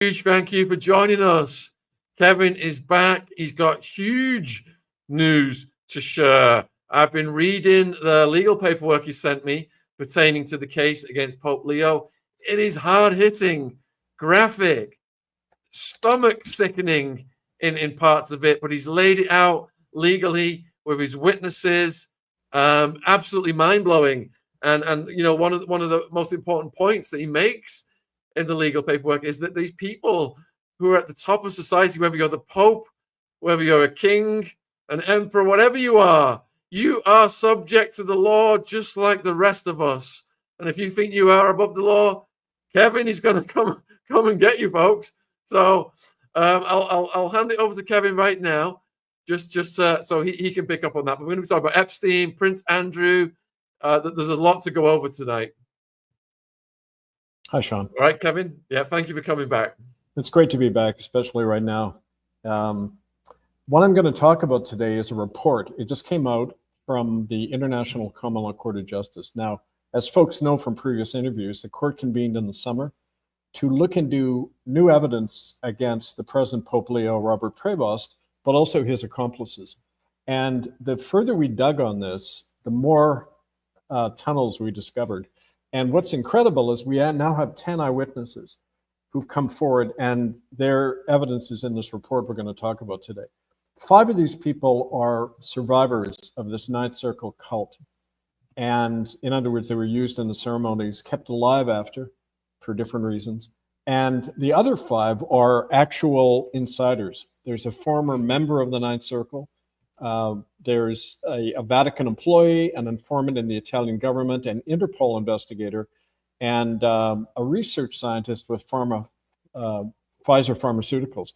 Huge thank you for joining us. Kevin is back. He's got huge news to share. I've been reading the legal paperwork he sent me pertaining to the case against Pope Leo. It is hard-hitting, graphic, stomach-sickening in parts of it, but he's laid it out legally with his witnesses. Absolutely mind-blowing. And you know, one of the most important points that he makes in the legal paperwork is that these people who are at the top of society, whether you're the Pope, whether you're a king, an emperor, whatever you are subject to the law just like the rest of us. And if you think you are above the law, Kevin is going to come and get you, folks. So I'll hand it over to Kevin right now, just so he can pick up on that. But we're going to be talking about Epstein, Prince Andrew. There's a lot to go over tonight. Hi, Shaun. All right, Kevin. Yeah, thank you for coming back. It's great to be back, especially right now. What I'm going to talk about today is a report. It just came out from the International Common Law Court of Justice. Now, as folks know from previous interviews, the court convened in the summer to look into new evidence against the present Pope Leo, Robert Prevost, but also his accomplices. And the further we dug on this, the more tunnels we discovered. And what's incredible is we now have 10 eyewitnesses who've come forward, and their evidence is in this report we're going to talk about today. 5 of these people are survivors of this Ninth Circle cult. And in other words, they were used in the ceremonies, kept alive after for different reasons. And the other 5 are actual insiders. There's a former member of the Ninth Circle. There's a Vatican employee, an informant in the Italian government, an Interpol investigator, and a research scientist with Pfizer Pharmaceuticals.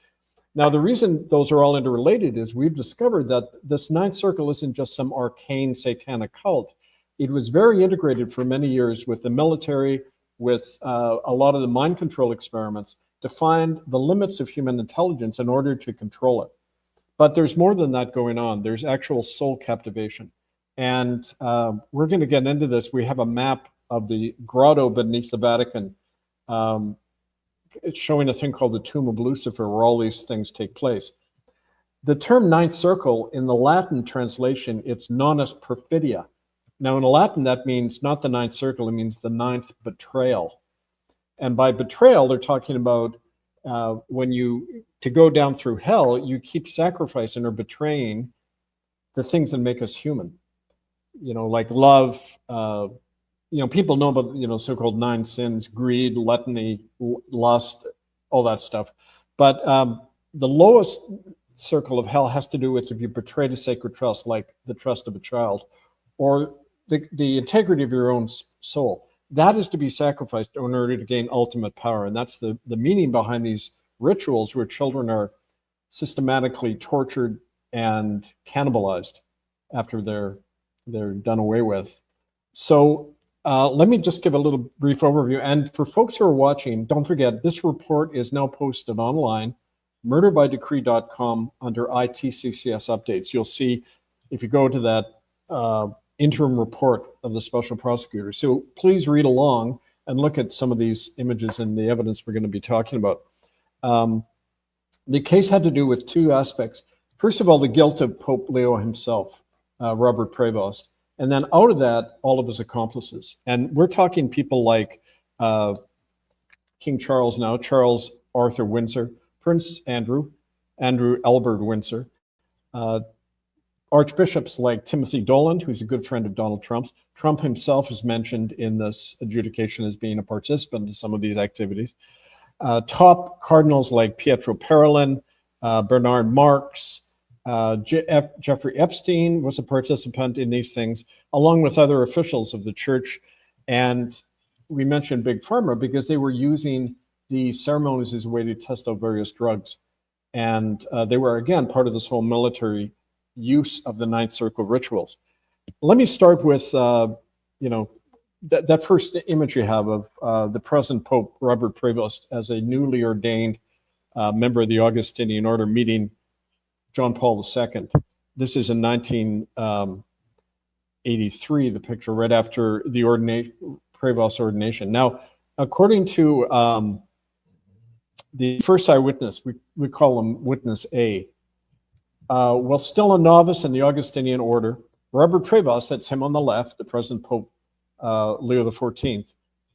Now, the reason those are all interrelated is we've discovered that this Ninth Circle isn't just some arcane satanic cult. It was very integrated for many years with the military, with a lot of the mind control experiments to find the limits of human intelligence in order to control it. But there's more than that going on. There's actual soul captivation. And we're going to get into this. We have a map of the grotto beneath the Vatican. It's showing a thing called the Tomb of Lucifer, where all these things take place. The term Ninth Circle, in the Latin translation, it's nonus perfidia. Now, in Latin, that means not the Ninth Circle, it means the ninth betrayal. And by betrayal, they're talking about to go down through hell, you keep sacrificing or betraying the things that make us human. You know, like love, people know about, so-called 9 sins, greed, gluttony, lust, all that stuff. But the lowest circle of hell has to do with if you betrayed a sacred trust, like the trust of a child, or the integrity of your own soul. That is to be sacrificed in order to gain ultimate power. And that's the meaning behind these rituals where children are systematically tortured and cannibalized after they're done away with. So let me just give a little brief overview. And for folks who are watching, don't forget, this report is now posted online, murderbydecree.com, under ITCCS updates. You'll see, if you go to that interim report of the special prosecutor. So please read along and look at some of these images and the evidence we're going to be talking about. The case had to do with 2 aspects. First of all, the guilt of Pope Leo himself, Robert Prevost. And then out of that, all of his accomplices. And we're talking people like King Charles now, Charles Arthur Windsor, Prince Andrew Albert Windsor, archbishops like Timothy Dolan, who's a good friend of Donald Trump's. Trump himself is mentioned in this adjudication as being a participant in some of these activities. Top cardinals like Pietro Parolin, Bernard Marx, Jeffrey Epstein was a participant in these things, along with other officials of the church. And we mentioned Big Pharma because they were using the ceremonies as a way to test out various drugs. And they were, again, part of this whole military use of the Ninth Circle rituals. Let me start with, that first image you have of the present Pope Robert Prevost as a newly ordained member of the Augustinian Order meeting John Paul II. This is in 1983, the picture right after the Prevost's ordination. Now, according to the first eyewitness, we call him Witness A. While still a novice in the Augustinian order, Robert Prevost, that's him on the left, the present Pope Leo XIV,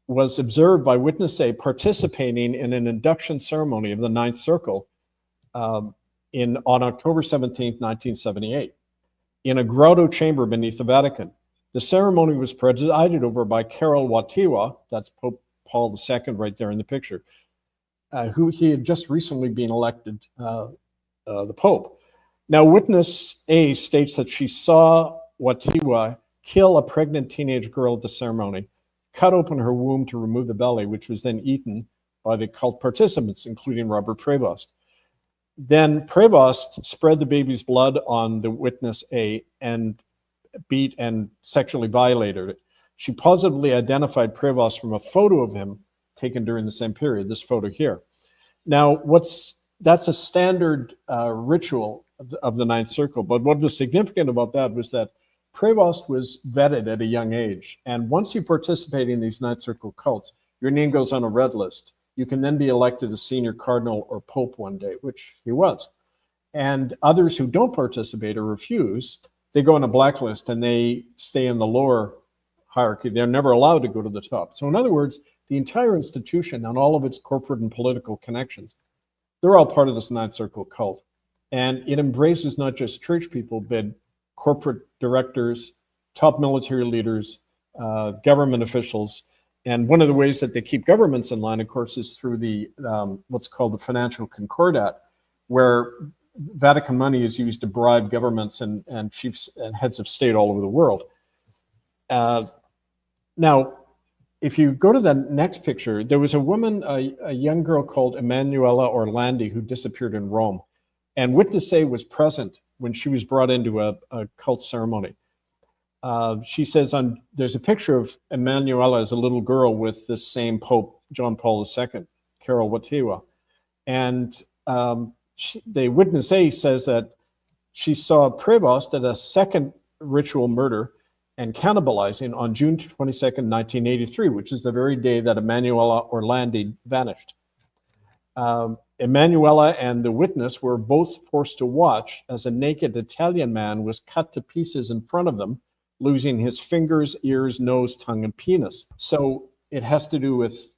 was observed by Witness A participating in an induction ceremony of the Ninth Circle on October 17, 1978, in a grotto chamber beneath the Vatican. The ceremony was presided over by Karol Wojtyła, that's Pope Paul II right there in the picture, who he had just recently been elected the Pope. Now, Witness A states that she saw Wojtyła kill a pregnant teenage girl at the ceremony, cut open her womb to remove the belly, which was then eaten by the cult participants, including Robert Prevost. Then Prevost spread the baby's blood on the Witness A and beat and sexually violated it. She positively identified Prevost from a photo of him taken during the same period, this photo here. Now, that's a standard ritual of the Ninth Circle, but what was significant about that was that Prevost was vetted at a young age, and once you participate in these Ninth Circle cults, your name goes on a red list. You can then be elected as senior cardinal or pope one day, which he was. And others who don't participate or refuse, they go on a blacklist and they stay in the lower hierarchy. They're never allowed to go to the top. So in other words, the entire institution and all of its corporate and political connections, they're all part of this Ninth Circle cult. And it embraces not just church people, but corporate directors, top military leaders, government officials. And one of the ways that they keep governments in line, of course, is through the what's called the financial concordat, where Vatican money is used to bribe governments and chiefs and heads of state all over the world. Now, if you go to the next picture, there was a woman, a young girl called Emanuela Orlandi, who disappeared in Rome. And Witness A was present when she was brought into a cult ceremony. She says there's a picture of Emanuela as a little girl with this same Pope, John Paul II, Karol Wojtyła. And the Witness A says that she saw Prevost at a second ritual murder and cannibalizing on June 22nd, 1983, which is the very day that Emanuela Orlandi vanished. Emanuela and the witness were both forced to watch as a naked Italian man was cut to pieces in front of them, losing his fingers, ears, nose, tongue, and penis. So it has to do with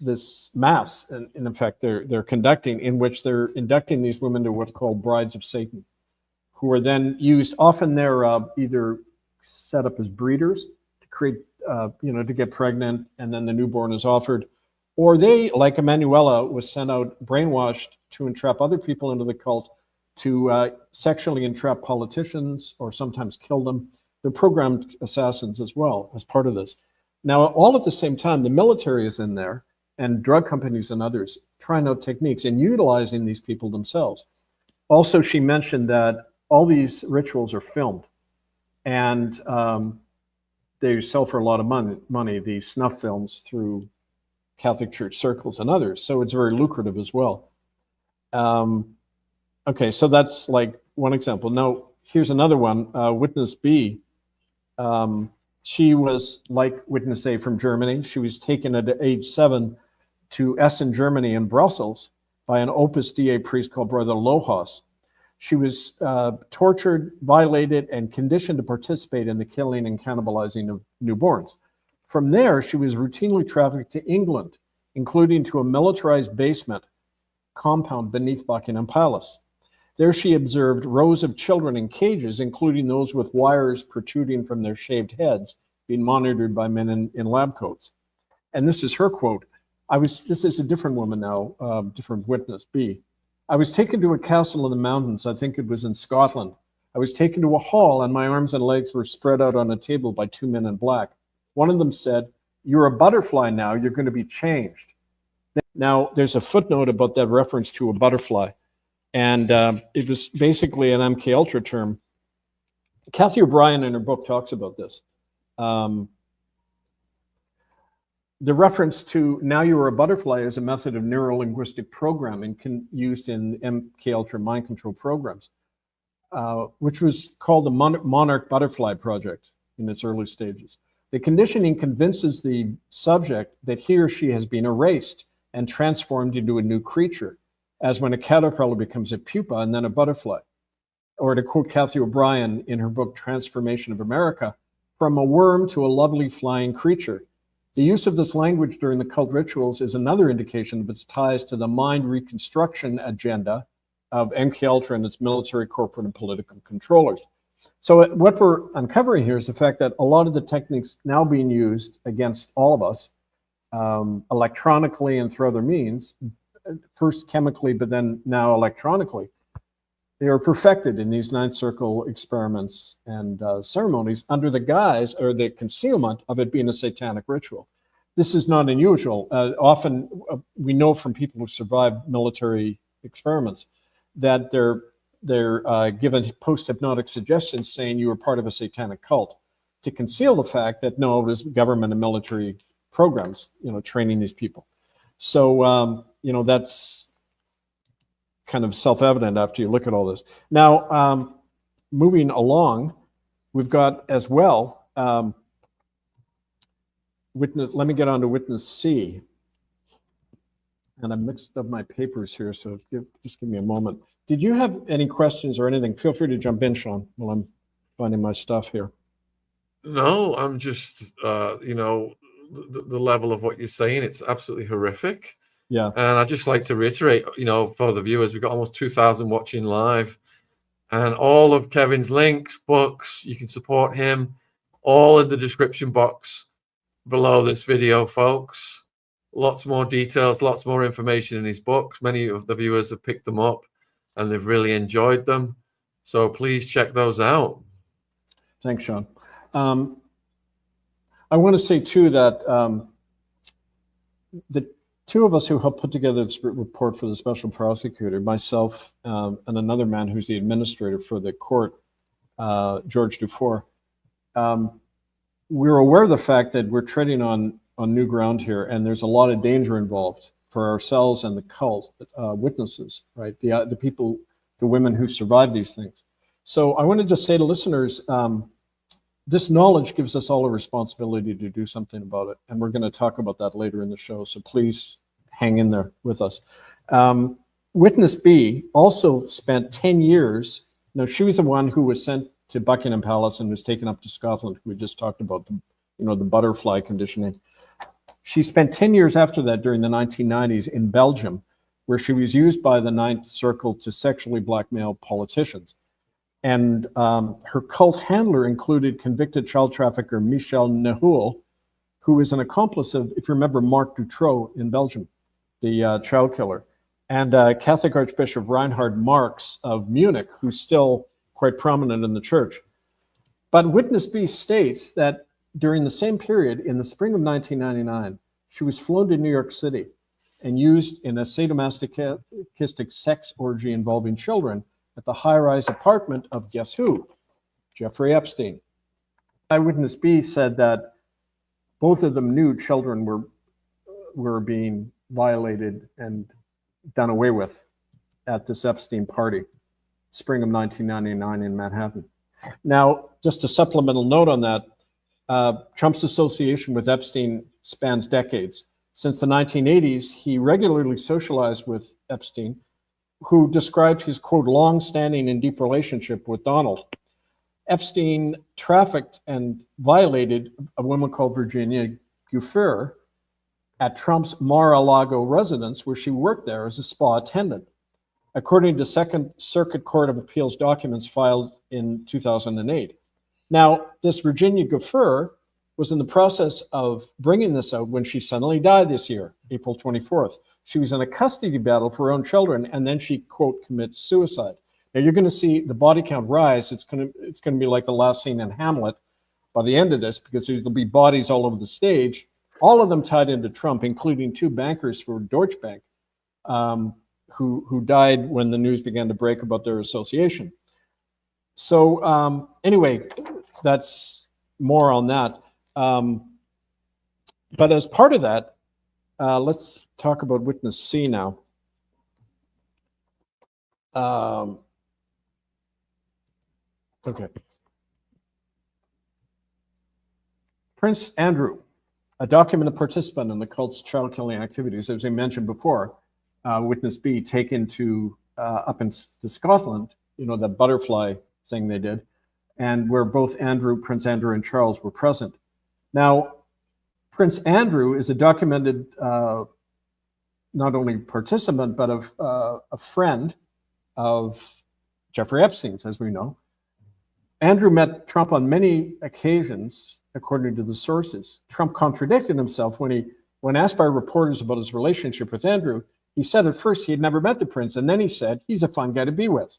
this mass, and in fact they're conducting, in which they're inducting these women to what's called brides of Satan, who are then used. Often they're either set up as breeders to create, to get pregnant, and then the newborn is offered, or they, like Emanuela, was sent out brainwashed to entrap other people into the cult, to sexually entrap politicians or sometimes kill them. They're programmed assassins as well as part of this. Now, all at the same time, the military is in there, and drug companies and others trying out techniques and utilizing these people themselves. Also, she mentioned that all these rituals are filmed, and they sell for a lot of money, the snuff films, through Catholic Church circles and others. So it's very lucrative as well. Okay, so that's like one example. Now, here's another one, Witness B. She was like Witness A from Germany. She was taken at age 7 to Essen, Germany, in Brussels by an Opus Dei priest called Brother Lohas. She was tortured, violated, and conditioned to participate in the killing and cannibalizing of newborns. From there, she was routinely trafficked to England, including to a militarized basement compound beneath Buckingham Palace. There she observed rows of children in cages, including those with wires protruding from their shaved heads, being monitored by men in lab coats. And this is her quote. This is a different woman now, different Witness B. I was taken to a castle in the mountains. I think it was in Scotland. I was taken to a hall, and my arms and legs were spread out on a table by 2 men in black. One of them said, "You're a butterfly now, you're going to be changed." Now, there's a footnote about that reference to a butterfly. And it was basically an MK Ultra term. Kathy O'Brien in her book talks about this. The reference to "now you are a butterfly" is a method of neuro-linguistic programming used in MK Ultra mind control programs, which was called the Monarch Butterfly Project in its early stages. The conditioning convinces the subject that he or she has been erased and transformed into a new creature, as when a caterpillar becomes a pupa and then a butterfly. Or to quote Kathy O'Brien in her book, Transformation of America, from a worm to a lovely flying creature. The use of this language during the cult rituals is another indication of its ties to the mind reconstruction agenda of MKUltra and its military, corporate, and political controllers. So what we're uncovering here is the fact that a lot of the techniques now being used against all of us, electronically and through other means, first chemically, but then now electronically, they are perfected in these ninth circle experiments and ceremonies under the guise or the concealment of it being a satanic ritual. This is not unusual. Often we know from people who survived military experiments that they're given post-hypnotic suggestions saying you were part of a satanic cult to conceal the fact that no, it was government and military programs, training these people. So, that's kind of self-evident after you look at all this. Now, moving along, we've got as well, witness. Let me get on to witness C. And I mixed up my papers here, so just give me a moment. Did you have any questions or anything? Feel free to jump in, Shaun, while I'm finding my stuff here. No, I'm just, the level of what you're saying, it's absolutely horrific. Yeah. And I'd just like to reiterate, for the viewers, we've got almost 2,000 watching live. And all of Kevin's links, books, you can support him, all in the description box below this video, folks. Lots more details, lots more information in his books. Many of the viewers have picked them up and they've really enjoyed them. So please check those out. Thanks, Shaun. I want to say, too, that the two of us who helped put together this report for the special prosecutor, myself and another man who's the administrator for the court, George Dufour, we're aware of the fact that we're treading on new ground here, and there's a lot of danger involved for ourselves and the cult witnesses, right? The people, the women who survived these things. So I want to just say to listeners, this knowledge gives us all a responsibility to do something about it. And we're going to talk about that later in the show. So please hang in there with us. Witness B also spent 10 years. Now, she was the one who was sent to Buckingham Palace and was taken up to Scotland. We just talked about the butterfly conditioning. She spent 10 years after that during the 1990s in Belgium, where she was used by the Ninth Circle to sexually blackmail politicians. And her cult handler included convicted child trafficker Michel Nehoul, who is an accomplice of, if you remember, Marc Dutroux in Belgium, the child killer, and Catholic Archbishop Reinhard Marx of Munich, who's still quite prominent in the church. But Witness B states that during the same period, in the spring of 1999, she was flown to New York City and used in a sadomasochistic sex orgy involving children at the high-rise apartment of guess who? Jeffrey Epstein. Eyewitness B said that both of them knew children were being violated and done away with at this Epstein party, spring of 1999 in Manhattan. Now, just a supplemental note on that, Trump's association with Epstein spans decades. Since the 1980s, he regularly socialized with Epstein, who described his, quote, long-standing and deep relationship with Donald. Epstein trafficked and violated a woman called Virginia Giuffre at Trump's Mar-a-Lago residence, where she worked there as a spa attendant. According to Second Circuit Court of Appeals documents filed in 2008. Now, this Virginia Giuffre was in the process of bringing this out when she suddenly died this year, April 24th. She was in a custody battle for her own children, and then she, quote, commits suicide. Now you're going to see the body count rise. It's going to be like the last scene in Hamlet by the end of this, because there'll be bodies all over the stage, all of them tied into Trump, including two bankers for Deutsche Bank, who died when the news began to break about their association. So anyway, that's more on that. But as part of that, let's talk about Witness C now. Okay. Prince Andrew a documented participant in the cult's child killing activities, as we mentioned before, witness B, taken to up to Scotland, you know, the butterfly thing they did, and where both Prince Andrew and Charles were present. Now, Prince Andrew is a documented not only participant, but a friend of Jeffrey Epstein's, as we know. Andrew met Trump on many occasions, according to the sources. Trump contradicted himself when asked by reporters about his relationship with Andrew. He said at first he had never met the prince, and then he said he's a fun guy to be with.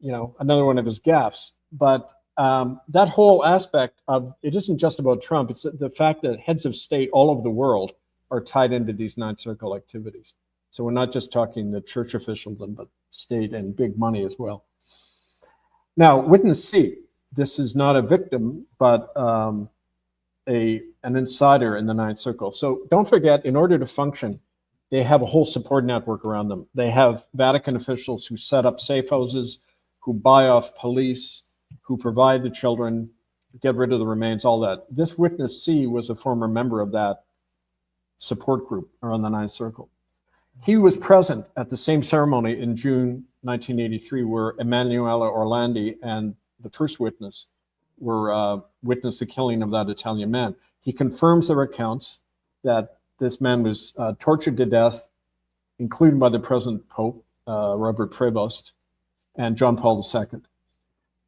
You know, another one of his gaffes. But that whole aspect of it isn't just about Trump. It's the fact that heads of state all over the world are tied into these Ninth Circle activities. So we're not just talking the church officialdom, but state and big money as well. Now, witness C, this is not a victim, but an insider in the Ninth Circle. So don't forget, in order to function, they have a whole support network around them. They have Vatican officials who set up safe houses, who buy off police, who provide the children, get rid of the remains, all that. This witness C was a former member of that support group around the Ninth Circle. He was present at the same ceremony in June 1983 where Emanuela Orlandi and the first witness were witnessed the killing of that Italian man. He confirms their accounts that this man was tortured to death, included by the present Pope, Robert Prevost, and John Paul II.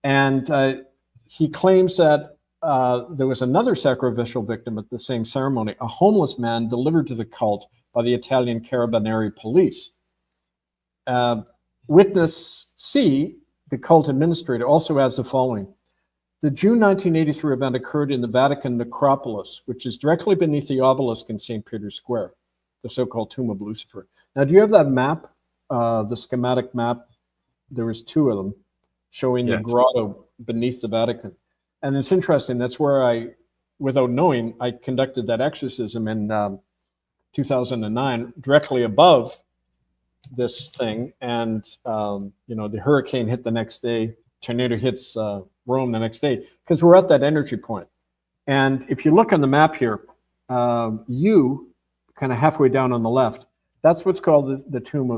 And he claims that there was another sacrificial victim at the same ceremony, a homeless man delivered to the cult by the Italian Carabinieri police. Witness C, the cult administrator, also adds the following. The June 1983 event occurred in the Vatican necropolis, which is directly beneath the obelisk in St. Peter's Square, the so-called Tomb of Lucifer. Now, do you have that map, the schematic map? There was two of them showing the grotto beneath the Vatican. And it's interesting, that's where I, without knowing, I conducted that exorcism in 2009, directly above this thing. And, you know, the hurricane hit the next day, tornado hits Rome the next day, because we're at that energy point. And if you look on the map here, you, kind of halfway down on the left, that's what's called the Tomb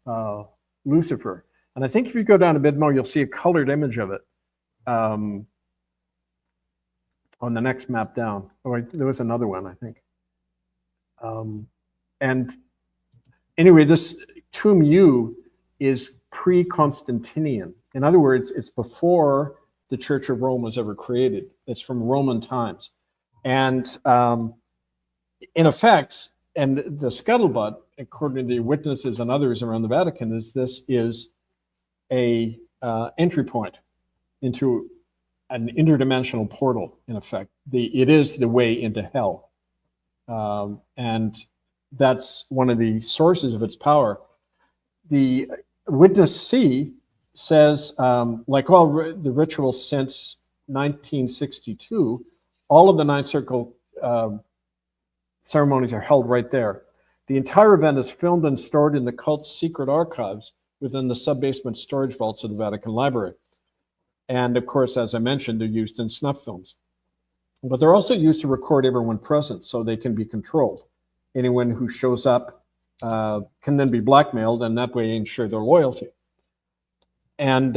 of Lucifer. And I think if you go down a bit more, you'll see a colored image of it. On the next map down. Oh, there was another one, I think. And anyway, this Tomb U is pre-Constantinian. In other words, it's before the Church of Rome was ever created. It's from Roman times. And in effect, and the scuttlebutt, according to the witnesses and others around the Vatican, is this is a entry point into an interdimensional portal, in effect. It is the way into hell. And that's one of the sources of its power. The witness C says, like all the rituals since 1962, all of the Ninth Circle ceremonies are held right there. The entire event is filmed and stored in the cult's secret archives within the sub-basement storage vaults of the Vatican Library. And of course, as I mentioned, they're used in snuff films. But they're also used to record everyone present so they can be controlled. Anyone who shows up can then be blackmailed and that way ensure their loyalty. And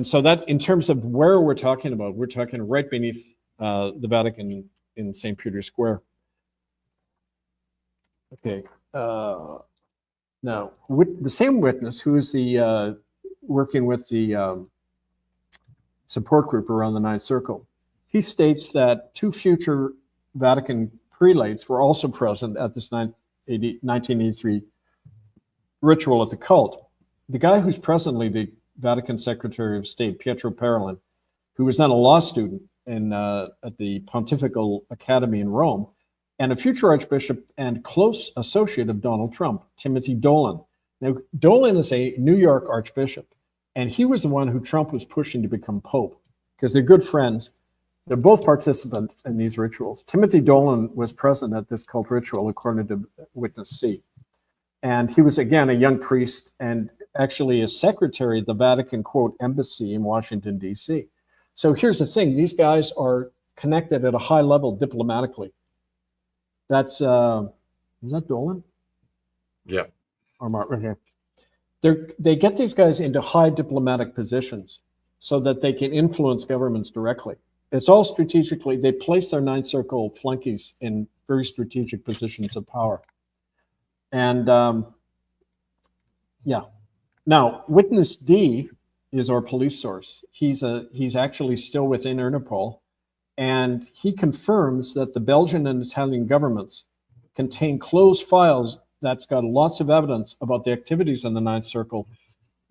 so that, in terms of where we're talking about, we're talking right beneath the Vatican in St. Peter's Square. Okay. Now, with the same witness who is the working with the support group around the Ninth Circle, he states that two future Vatican prelates were also present at this 1983 ritual at the cult. The guy who's presently the Vatican Secretary of State, Pietro Parolin, who was then a law student at the Pontifical Academy in Rome, and a future archbishop and close associate of Donald Trump, Timothy Dolan. Now, Dolan is a New York archbishop, and he was the one who Trump was pushing to become pope, because they're good friends. They're both participants in these rituals. Timothy Dolan was present at this cult ritual, according to Witness C. And he was, again, a young priest and actually a secretary at the Vatican, quote, embassy in Washington, D.C. So here's the thing. These guys are connected at a high level diplomatically. That's is that Dolan? Yeah. Or Mark? Okay. They get these guys into high diplomatic positions so that they can influence governments directly. It's all strategically. They place their ninth circle flunkies in very strategic positions of power. And yeah. Now, Witness D is our police source. He's actually still within Interpol, and he confirms that the Belgian and Italian governments contain closed files that's got lots of evidence about the activities in the Ninth Circle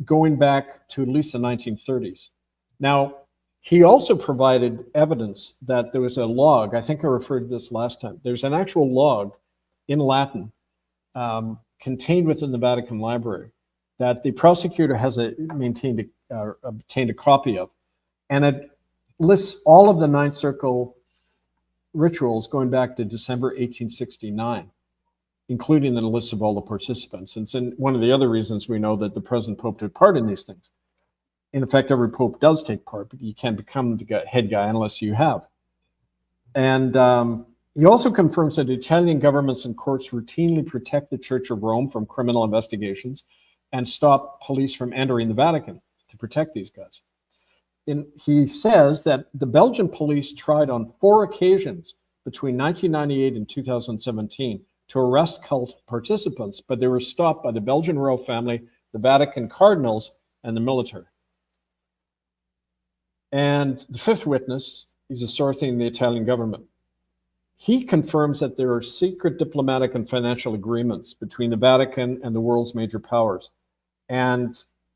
going back to at least the 1930s. Now, he also provided evidence that there was a log. I think I referred to this last time. There's an actual log in Latin contained within the Vatican Library that the prosecutor has obtained a copy of, and it lists all of the Ninth Circle rituals going back to December 1869, including the list of all the participants. And one of the other reasons we know that the present Pope took part in these things. In effect, every Pope does take part, but you can't become the head guy unless you have. And he also confirms that Italian governments and courts routinely protect the Church of Rome from criminal investigations and stop police from entering the Vatican to protect these guys. And he says that the Belgian police tried on 4 occasions between 1998 and 2017 to arrest cult participants, but they were stopped by the Belgian royal family, the Vatican cardinals, and the military. And the fifth witness is a source in the Italian government. He confirms that there are secret diplomatic and financial agreements between the Vatican and the world's major powers. And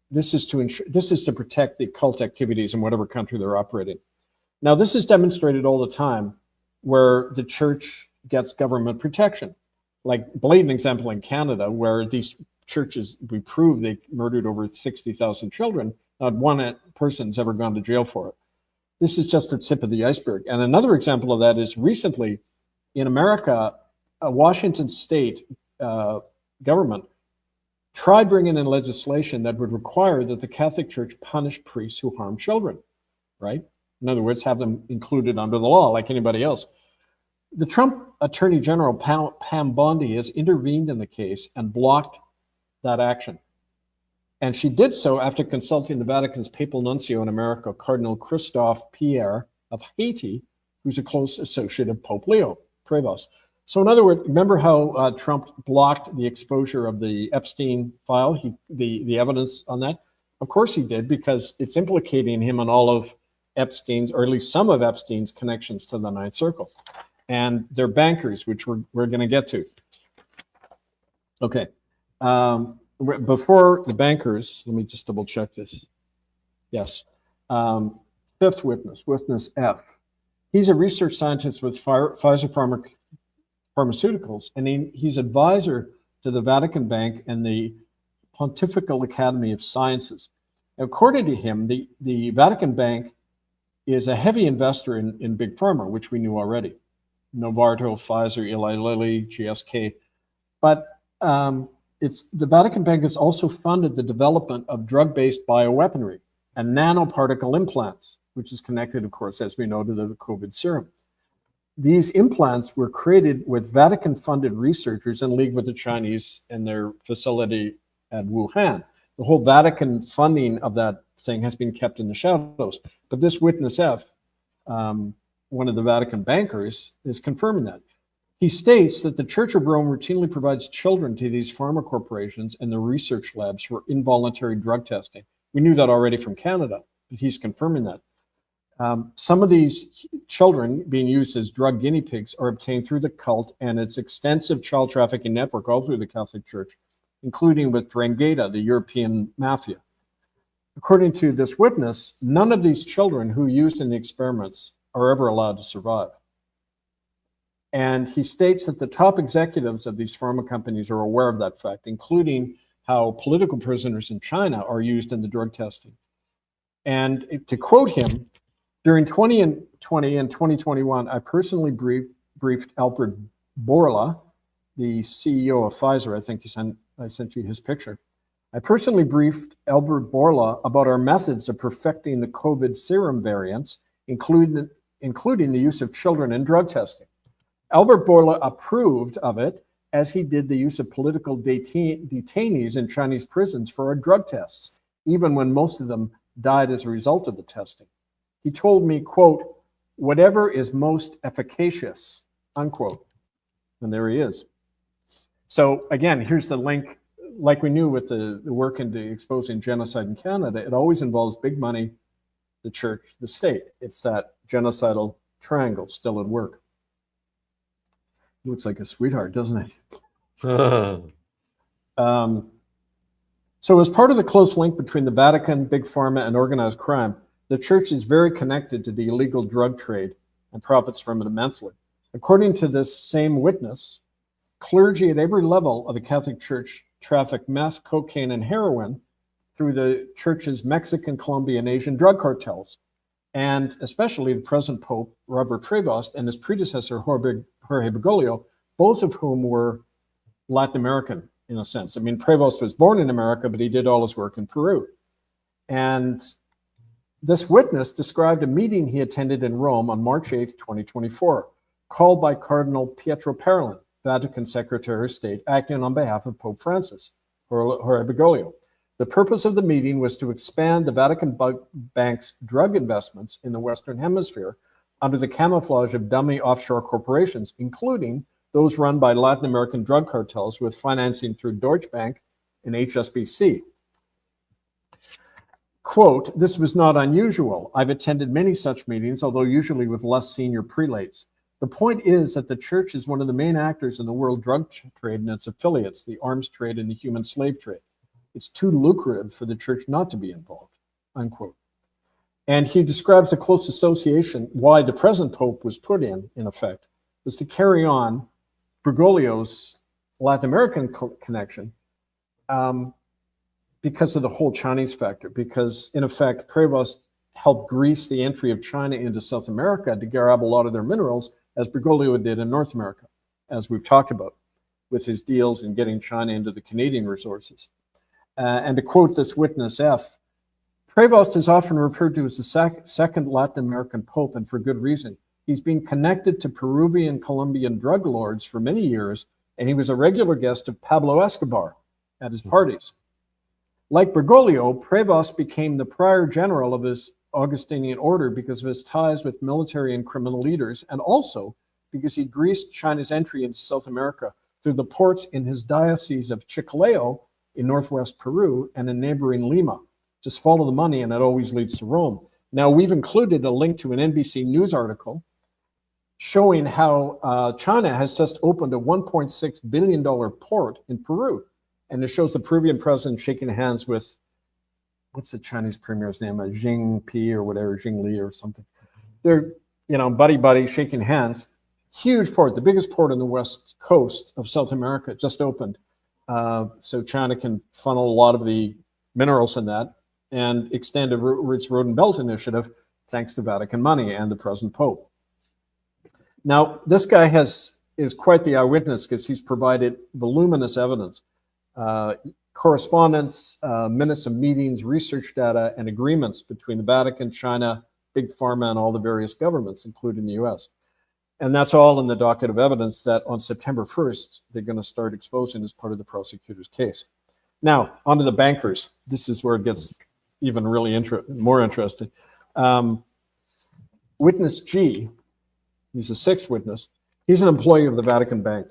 this is to protect the cult activities in whatever country they're operating. Now, this is demonstrated all the time where the church gets government protection. Like blatant example in Canada, where these churches, we prove they murdered over 60,000 children. Not one person's ever gone to jail for it. This is just the tip of the iceberg. And another example of that is recently in America, a Washington state government tried bringing in legislation that would require that the Catholic Church punish priests who harm children, right? In other words, have them included under the law like anybody else. The Trump Attorney General, Pam Bondi, has intervened in the case and blocked that action. And she did so after consulting the Vatican's papal nuncio in America, Cardinal Christophe Pierre of Haiti, who's a close associate of Pope Leo, Prevost. So in other words, remember how Trump blocked the exposure of the Epstein file, the evidence on that? Of course he did, because it's implicating him on all of Epstein's, or at least some of Epstein's connections to the Ninth Circle. And they're bankers, which we're going to get to. Okay. Before the bankers, let me just double check this. Yes. Fifth witness, witness F. He's a research scientist with Pfizer Pharmaceuticals, and he's advisor to the Vatican Bank and the Pontifical Academy of Sciences. According to him, the Vatican Bank is a heavy investor in big pharma, which we knew already. Novartis, Pfizer, Eli Lilly, GSK. But the Vatican Bank has also funded the development of drug-based bioweaponry and nanoparticle implants, which is connected, of course, as we know, to the COVID serum. These implants were created with Vatican-funded researchers in league with the Chinese in their facility at Wuhan. The whole Vatican funding of that thing has been kept in the shadows. But this witness F, one of the Vatican bankers, is confirming that. He states that the Church of Rome routinely provides children to these pharma corporations and the research labs for involuntary drug testing. We knew that already from Canada, but he's confirming that. Some of these children being used as drug guinea pigs are obtained through the cult and its extensive child trafficking network all through the Catholic Church, including with Drangheta, the European mafia. According to this witness, none of these children who used in the experiments are ever allowed to survive. And he states that the top executives of these pharma companies are aware of that fact, including how political prisoners in China are used in the drug testing. And to quote him, during 2020 and 2021, I personally briefed Albert Bourla, the CEO of Pfizer. I think I sent you his picture. I personally briefed Albert Bourla about our methods of perfecting the COVID serum variants, including the use of children in drug testing. Albert Bourla approved of it, as he did the use of political detainees in Chinese prisons for drug tests, even when most of them died as a result of the testing. He told me, quote, "whatever is most efficacious," unquote. And there he is. So again, here's the link. Like we knew with the work into exposing genocide in Canada, it always involves big money, the church, the state. It's that genocidal triangle still at work. Looks like a sweetheart, doesn't it? So as part of the close link between the Vatican, Big Pharma, and organized crime, the church is very connected to the illegal drug trade and profits from it immensely. According to this same witness, clergy at every level of the Catholic Church traffic meth, cocaine, and heroin through the church's Mexican, Colombian, Asian drug cartels, and especially the present Pope, Robert Prevost, and his predecessor, Jorge Bergoglio, both of whom were Latin American in a sense. I mean, Prevost was born in America, but he did all his work in Peru. And this witness described a meeting he attended in Rome on March 8th, 2024, called by Cardinal Pietro Parolin, Vatican Secretary of State, acting on behalf of Pope Francis, Jorge Bergoglio. The purpose of the meeting was to expand the Vatican Bank's drug investments in the Western Hemisphere under the camouflage of dummy offshore corporations, including those run by Latin American drug cartels with financing through Deutsche Bank and HSBC. Quote, "This was not unusual. I've attended many such meetings, although usually with less senior prelates. The point is that the church is one of the main actors in the world drug trade and its affiliates, the arms trade and the human slave trade. It's too lucrative for the church not to be involved," unquote. And he describes the close association, why the present Pope was put in effect, was to carry on Bergoglio's Latin American connection because of the whole Chinese factor, because in effect, Prevost helped grease the entry of China into South America to grab a lot of their minerals, as Bergoglio did in North America, as we've talked about, with his deals in getting China into the Canadian resources. And to quote this witness F, "Prevost is often referred to as the second Latin American Pope, and for good reason. He's been connected to Peruvian, Colombian drug lords for many years, and he was a regular guest of Pablo Escobar at his parties. Like Bergoglio, Prevost became the prior general of his Augustinian order because of his ties with military and criminal leaders, and also because he greased China's entry into South America through the ports in his diocese of Chiclayo in northwest Peru and in neighboring Lima. Just follow the money and it always leads to Rome." Now, we've included a link to an NBC News article showing how China has just opened a $1.6 billion port in Peru. And it shows the Peruvian president shaking hands with, what's the Chinese premier's name? Xing Pi or whatever, Xing Li or something. They're, buddy, shaking hands. Huge port, the biggest port on the west coast of South America, just opened. So China can funnel a lot of the minerals in that and extend its Road and Belt Initiative thanks to Vatican money and the present Pope. Now, this guy is quite the eyewitness because he's provided voluminous evidence, correspondence, minutes of meetings, research data, and agreements between the Vatican, China, Big Pharma, and all the various governments, including the US. And that's all in the docket of evidence that on September 1st, they're going to start exposing as part of the prosecutor's case. Now, onto the bankers. This is where it gets even really more interesting. Witness G, he's the sixth witness. He's an employee of the Vatican Bank.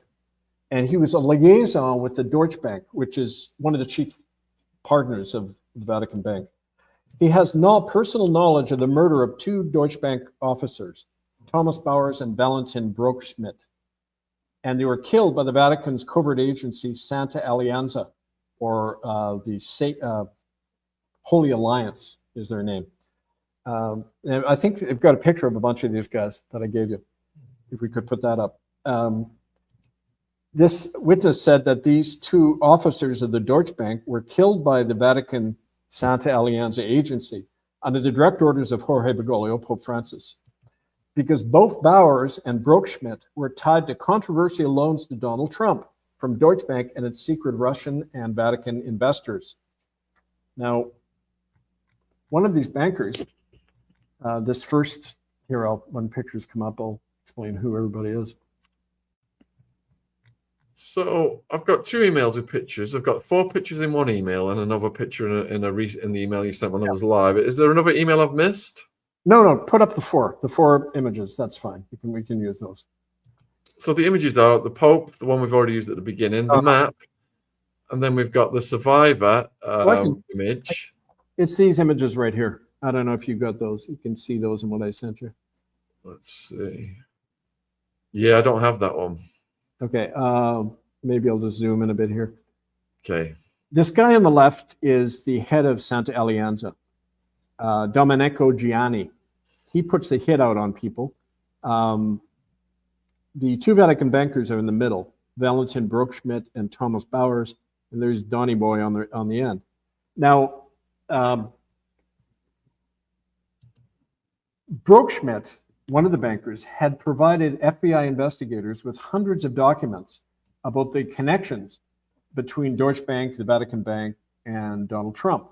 And he was a liaison with the Deutsche Bank, which is one of the chief partners of the Vatican Bank. He has personal knowledge of the murder of two Deutsche Bank officers, Thomas Bowers and Valentin Brockschmidt. And they were killed by the Vatican's covert agency, Santa Alianza, or the Holy Alliance is their name. And I think I've got a picture of a bunch of these guys that I gave you, if we could put that up. This witness said that these two officers of the Deutsche Bank were killed by the Vatican Santa Alianza agency under the direct orders of Jorge Bergoglio, Pope Francis, because both Bowers and Brockschmidt were tied to controversial loans to Donald Trump from Deutsche Bank and its secret Russian and Vatican investors. Now, one of these bankers, this first, when pictures come up, I'll explain who everybody is. So I've got 2 emails with pictures. I've got 4 pictures in one email and another picture in the email you sent when I was live. Is there another email I've missed? No, put up the 4 images. That's fine. We can use those. So the images are the Pope, the one we've already used at the beginning, the map, and then we've got the survivor image. It's these images right here. I don't know if you got those. You can see those in what I sent you. Let's see. Yeah, I don't have that one. Okay, maybe I'll just zoom in a bit here. Okay. This guy on the left is the head of Santa Alianza, Domenico Gianni. He puts the hit out on people. The 2 Vatican bankers are in the middle, Valentin Brookschmidt and Thomas Bowers, and there's Donny Boy on the end. Now, Brookschmidt, one of the bankers, had provided FBI investigators with hundreds of documents about the connections between Deutsche Bank, the Vatican Bank, and Donald Trump.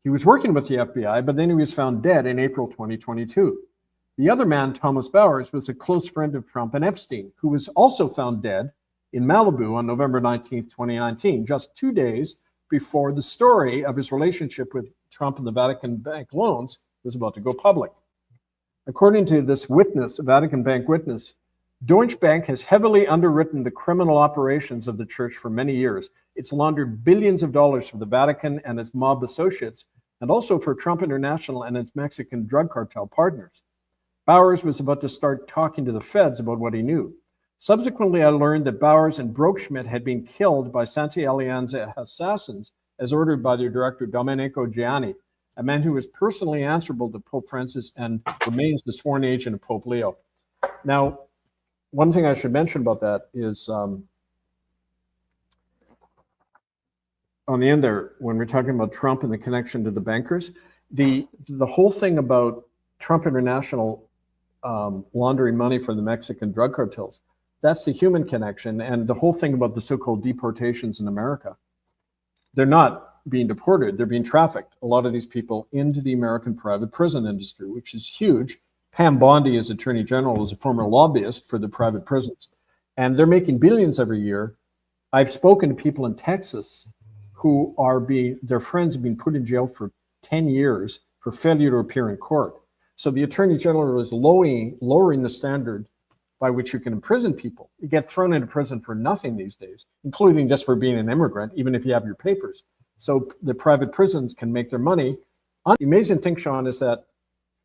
He was working with the FBI, but then he was found dead in April 2022. The other man, Thomas Bowers, was a close friend of Trump and Epstein, who was also found dead in Malibu on November 19th, 2019, just 2 days before the story of his relationship with Trump and the Vatican Bank loans was about to go public. According to this witness, a Vatican Bank witness, Deutsche Bank has heavily underwritten the criminal operations of the church for many years. It's laundered billions of dollars for the Vatican and its mob associates, and also for Trump International and its Mexican drug cartel partners. Bowers was about to start talking to the feds about what he knew. Subsequently, I learned that Bowers and Brookschmidt had been killed by Santa Alianza assassins as ordered by their director, Domenico Gianni, a man who was personally answerable to Pope Francis and remains the sworn agent of Pope Leo. Now, one thing I should mention about that is on the end there, when we're talking about Trump and the connection to the bankers, the whole thing about Trump International laundering money for the Mexican drug cartels, that's the human connection. And the whole thing about the so-called deportations in America, they're not being deported, they're being trafficked, a lot of these people, into the American private prison industry, which is huge. Pam Bondi, as Attorney General, is a former lobbyist for the private prisons, and they're making billions every year. I've spoken to people in Texas who their friends have been put in jail for 10 years for failure to appear in court. So the Attorney General is lowering the standard by which you can imprison people. You get thrown into prison for nothing these days, including just for being an immigrant, even if you have your papers. So the private prisons can make their money. The amazing thing, Shaun, is that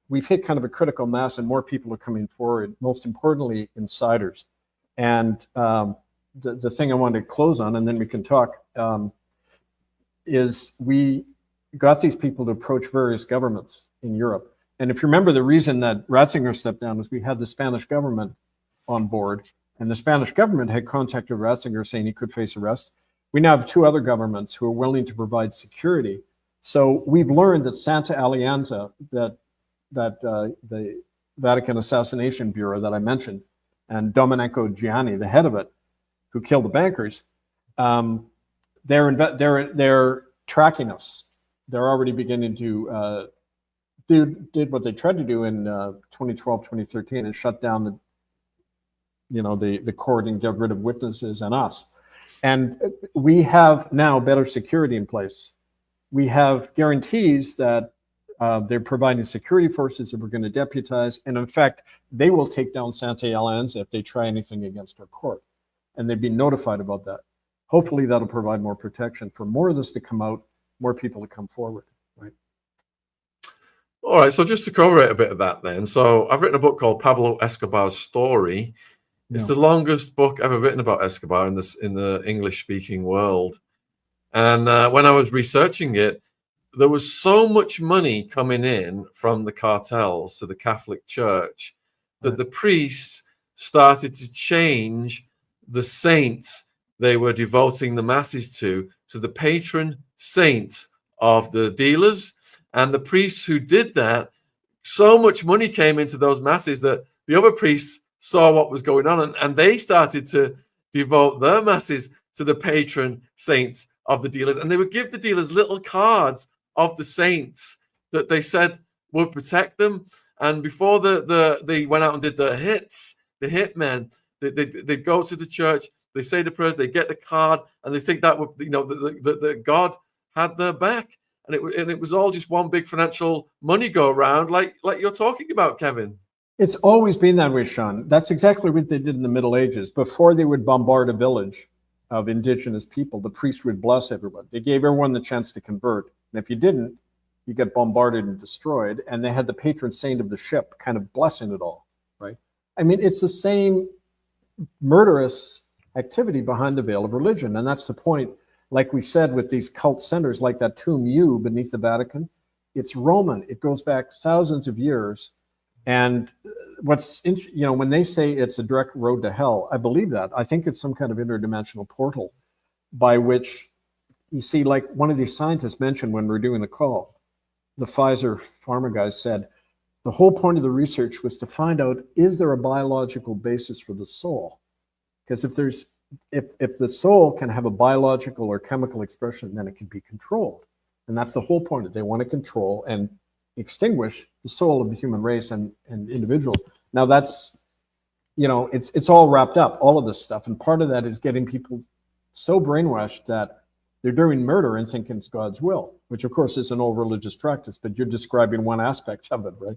we've hit kind of a critical mass and more people are coming forward, most importantly, insiders. And the thing I wanted to close on, and then we can talk, is we got these people to approach various governments in Europe. And if you remember, the reason that Ratzinger stepped down was we had the Spanish government on board, and the Spanish government had contacted Ratzinger saying he could face arrest. We now have 2 other governments who are willing to provide security. So we've learned that Santa Alianza, that the Vatican Assassination Bureau that I mentioned, and Domenico Gianni, the head of it, who killed the bankers, they're tracking us. They're already beginning to did what they tried to do in 2012, 2013, and shut down the court and get rid of witnesses and us. And we have now better security in place. We have guarantees that they're providing security forces that we're going to deputize. And in fact, they will take down Santa Alianza if they try anything against our court. And they've been notified about that. Hopefully that'll provide more protection for more of this to come out, more people to come forward, right? All right, so just to corroborate a bit of that then. So I've written a book called Pablo Escobar's Story. It's the longest book ever written about Escobar in the English-speaking world. And when I was researching it, there was so much money coming in from the cartels to the Catholic Church that the priests started to change the saints they were devoting the masses to the patron saint of the dealers. And the priests who did that, so much money came into those masses that the other priests saw what was going on, and they started to devote their masses to the patron saints of the dealers. And they would give the dealers little cards of the saints that they said would protect them. And before they went out and did the hits, the hitmen, they'd go to the church they say the prayers, they get the card, and they think that would, you know, that God had their back, and it was all just one big financial money go around, like you're talking about, Kevin. It's always been that way, Shaun. That's exactly what they did in the Middle Ages. Before they would bombard a village of indigenous people, the priest would bless everyone. They gave everyone the chance to convert. And if you didn't, you get bombarded and destroyed. And they had the patron saint of the ship kind of blessing it all, right? I mean, it's the same murderous activity behind the veil of religion. And that's the point, like we said, with these cult centers, like that tomb U beneath the Vatican. It's Roman. It goes back thousands of years. And what's, you know, when they say it's a direct road to hell, I believe that. I think it's some kind of interdimensional portal by which, you see, like one of these scientists mentioned when we were doing the call, the Pfizer pharma guys said, the whole point of the research was to find out, is there a biological basis for the soul? Because if the soul can have a biological or chemical expression, then it can be controlled. And that's the whole point, that they want to control and extinguish the soul of the human race and individuals. Now that's, you know, it's all wrapped up, all of this stuff. And part of that is getting people so brainwashed that they're doing murder and thinking it's God's will, which of course is an old religious practice, but you're describing one aspect of it, right?